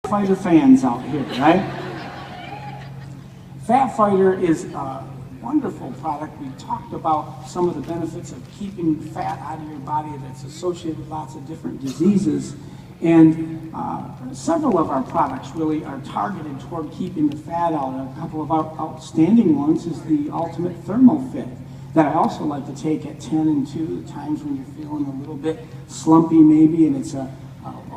Fighter fans out here, right? Fat Fighter is a wonderful product. We talked about some of the benefits of keeping fat out of your body that's associated with lots of different diseases. And several of our products really are targeted toward keeping the fat out. A couple of our outstanding ones is the Ultimate Thermal Fit that I also like to take at 10 and 2, the times when you're feeling a little bit slumpy maybe, and it's a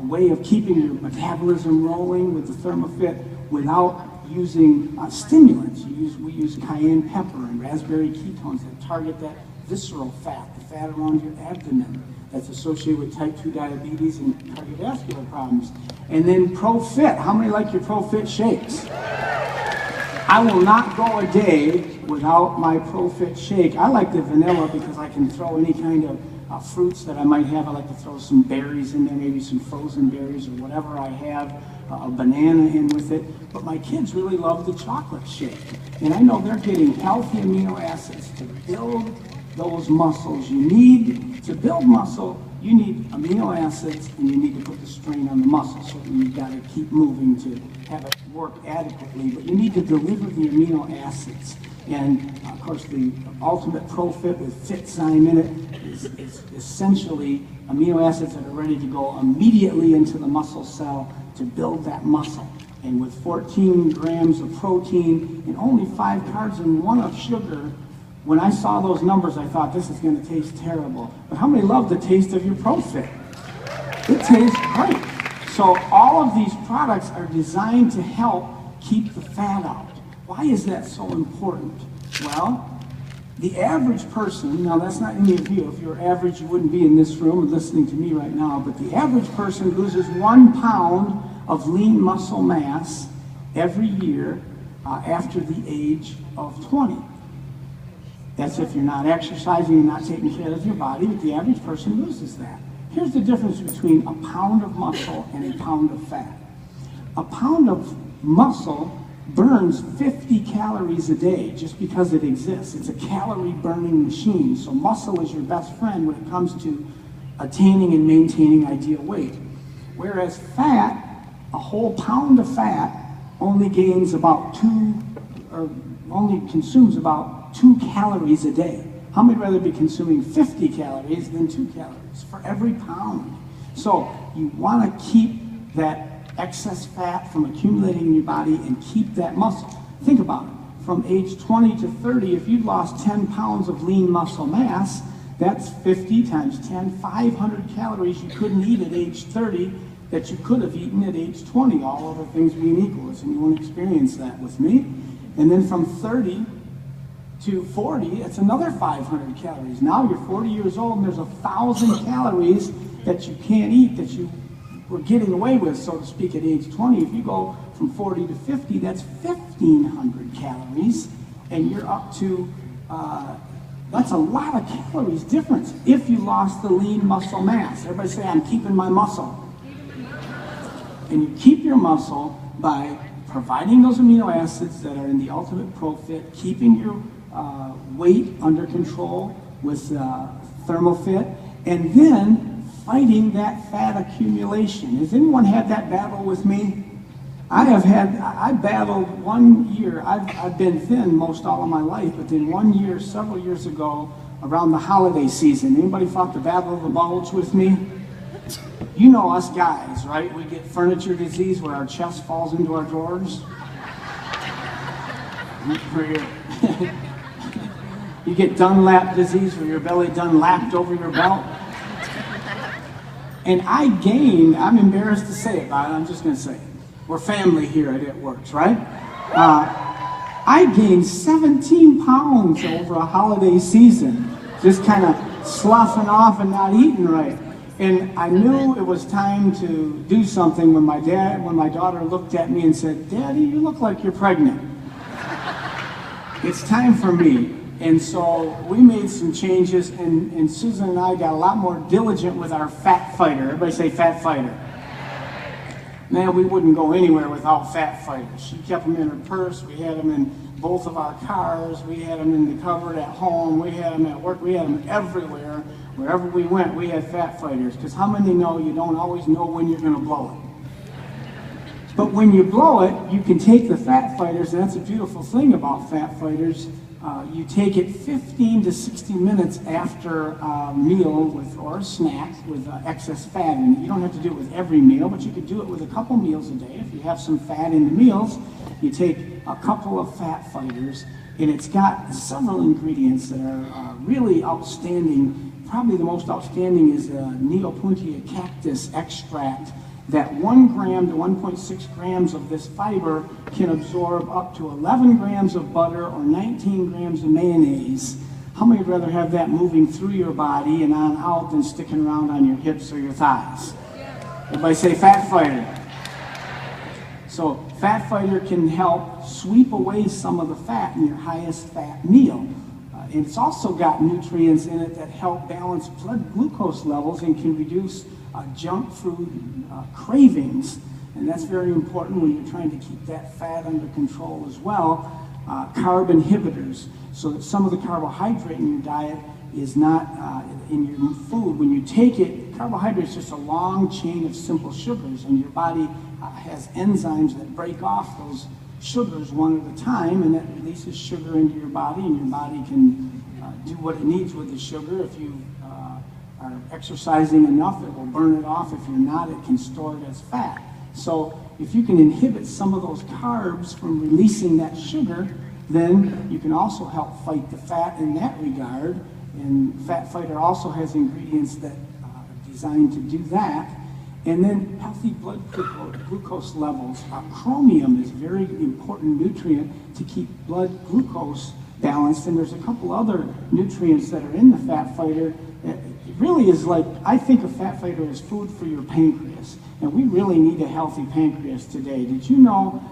way of keeping your metabolism rolling with the ThermoFit without using stimulants. We use cayenne pepper and raspberry ketones that target that visceral fat, the fat around your abdomen that's associated with type 2 diabetes and cardiovascular problems. And then ProFit. How many like your ProFit shakes? I will not go a day without my ProFit shake. I like the vanilla because I can throw any kind of fruits that I might have. I like to throw some berries in there, maybe some frozen berries or whatever I have, a banana in with it. But my kids really love the chocolate shake. And I know they're getting healthy amino acids to build those muscles. You need to build muscle, you need amino acids, and you need to put the strain on the muscle. So you've got to keep moving to have it work adequately, but you need to deliver the amino acids. And of course, the Ultimate ProFit with FitZyme in it is essentially amino acids that are ready to go immediately into the muscle cell to build that muscle. And with 14 grams of protein and only 5 carbs and 1 of sugar, when I saw those numbers, I thought this is going to taste terrible. But how many love the taste of your ProFit? It tastes great. So all of these products are designed to help keep the fat out. Why is that so important? Well, the average person, now that's not any of you. If you were average, you wouldn't be in this room and listening to me right now, but the average person loses 1 pound of lean muscle mass every year after the age of 20. That's if you're not exercising and not taking care of your body, but the average person loses that. Here's the difference between a pound of muscle and a pound of fat. A pound of muscle burns 50 calories a day just because it exists. It's a calorie burning machine. So muscle is your best friend when it comes to attaining and maintaining ideal weight. Whereas fat, a whole pound of fat only gains about only consumes about 2 calories a day. How many rather be consuming 50 calories than 2 calories for every pound? So you want to keep that excess fat from accumulating in your body and keep that muscle. Think about it. From age 20 to 30, if you lost 10 pounds of lean muscle mass, that's 50 times 10, 500 calories you couldn't eat at age 30 that you could have eaten at age 20, all other things being equal. So you won't experience that with me. And then from 30 to 40, it's another 500 calories. Now you're 40 years old and there's 1,000 calories that you can't eat that you were getting away with, so to speak, at age 20. If you go from 40 to 50, that's 1,500 calories, and you're up to, that's a lot of calories difference if you lost the lean muscle mass. Everybody say, I'm keeping my muscle. And you keep your muscle by providing those amino acids that are in the Ultimate ProFit, keeping your weight under control with ThermoFit, and then fighting that fat accumulation. Has anyone had that battle with me? I battled 1 year. I've been thin most all of my life, but then 1 year, several years ago, around the holiday season, anybody fought the Battle of the Bulge with me? You know us guys, right? We get furniture disease where our chest falls into our drawers. You get Dunlap disease where your belly Dunlapped over your belt. And I gained, I'm embarrassed to say it, but I'm just going to say it. We're family here at It Works, right? I gained 17 pounds over a holiday season, just kind of sloughing off and not eating right. And I knew it was time to do something when my daughter looked at me and said, Daddy, you look like you're pregnant. It's time for me. And so we made some changes, and Susan and I got a lot more diligent with our Fat Fighter. Everybody say Fat Fighter. Man, we wouldn't go anywhere without Fat Fighters. She kept them in her purse. We had them in both of our cars. We had them in the cupboard at home. We had them at work. We had them everywhere. Wherever we went, we had Fat Fighters. Because how many know you don't always know when you're going to blow it? But when you blow it, you can take the Fat Fighters, and that's a beautiful thing about Fat Fighters. You take it 15 to 60 minutes after a meal or a snack with excess fat in it. You don't have to do it with every meal, but you could do it with a couple meals a day. If you have some fat in the meals, you take a couple of Fat Fighters, and it's got several ingredients that are really outstanding. Probably the most outstanding is Neopuntia cactus extract, that 1 gram to 1.6 grams of this fiber can absorb up to 11 grams of butter or 19 grams of mayonnaise. How many would rather have that moving through your body and on out than sticking around on your hips or your thighs? Everybody say Fat Fighter. So Fat Fighter can help sweep away some of the fat in your highest fat meal. And it's also got nutrients in it that help balance blood glucose levels and can reduce junk food cravings. And that's very important when you're trying to keep that fat under control as well. Carb inhibitors, so that some of the carbohydrate in your diet is not in your food. When you take it, carbohydrate is just a long chain of simple sugars, and your body has enzymes that break off those sugars one at a time, and that releases sugar into your body, and your body can do what it needs with the sugar. If you are exercising enough, it will burn it off. If you're not, it can store it as fat. So if you can inhibit some of those carbs from releasing that sugar, then you can also help fight the fat in that regard. And Fat Fighter also has ingredients that are designed to do that. And then healthy blood glucose levels. Chromium is a very important nutrient to keep blood glucose balanced. And there's a couple other nutrients that are in the Fat Fighter. It really is like, I think of Fat Fighter as food for your pancreas. And we really need a healthy pancreas today. Did you know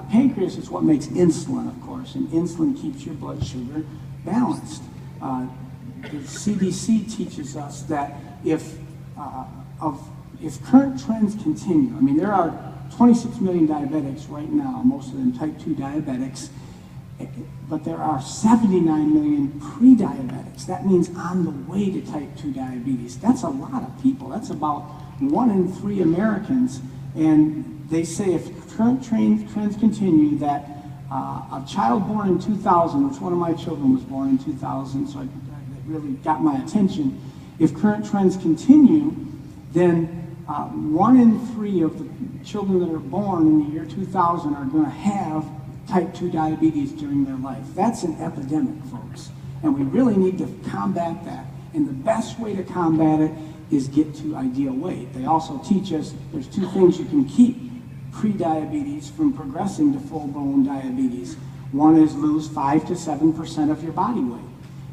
pancreas is what makes insulin, of course, and insulin keeps your blood sugar balanced. The CDC teaches us that if current trends continue, I mean, there are 26 million diabetics right now, most of them type 2 diabetics, but there are 79 million pre-diabetics. That means on the way to type 2 diabetes. That's a lot of people. That's about 1 in 3 Americans. And they say if current trends continue, that a child born in 2000, which one of my children was born in 2000, so that really got my attention. If current trends continue, then 1 in 3 of the children that are born in the year 2000 are going to have type 2 diabetes during their life. That's an epidemic, folks. And we really need to combat that. And the best way to combat it is get to ideal weight. They also teach us there's 2 things you can keep pre-diabetes from progressing to full-blown diabetes. One is lose 5 to 7% of your body weight.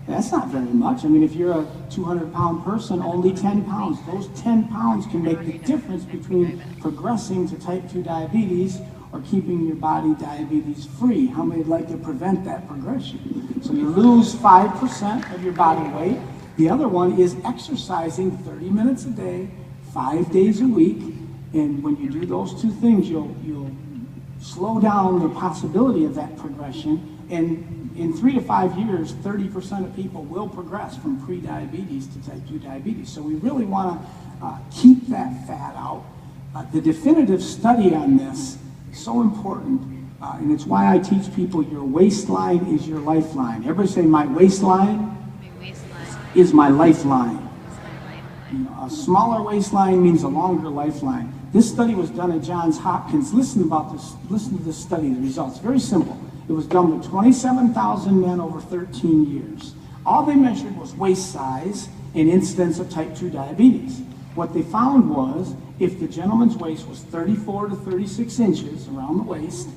That's not very much. I mean, if you're a 200-pound person, only 10 pounds. Those 10 pounds can make the difference between progressing to type 2 diabetes or keeping your body diabetes free. How many would like to prevent that progression? So you lose 5% of your body weight. The other one is exercising 30 minutes a day, 5 days a week. And when you do those 2 things, you'll slow down the possibility of that progression. And in 3 to 5 years, 30% of people will progress from pre-diabetes to type 2 diabetes. So we really want to keep that fat out. The definitive study on this is so important, and it's why I teach people your waistline is your lifeline. Everybody say, my waistline is my lifeline. You know, a smaller waistline means a longer lifeline. This study was done at Johns Hopkins. Listen to this study, the results. Very simple. It was done with 27,000 men over 13 years. All they measured was waist size and incidence of type 2 diabetes. What they found was if the gentleman's waist was 34 to 36 inches around the waist,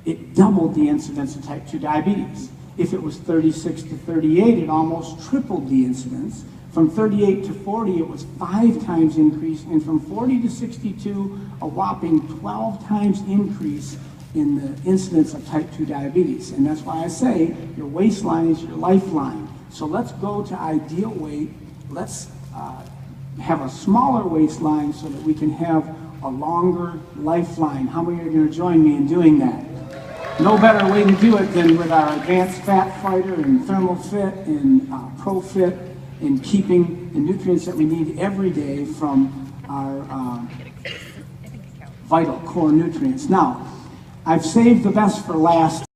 it doubled the incidence of type 2 diabetes. If it was 36 to 38, it almost tripled the incidence. From 38 to 40, it was 5 times increase, and from 40 to 62, a whopping 12 times increase in the incidence of type 2 diabetes. And that's why I say your waistline is your lifeline. So let's go to ideal weight. Let's have a smaller waistline so that we can have a longer lifeline. How many are going to join me in doing that? No better way to do it than with our Advanced Fat Fighter and ThermoFit and ProFit, and keeping the nutrients that we need every day from our vital core nutrients. Now, I've saved the best for last.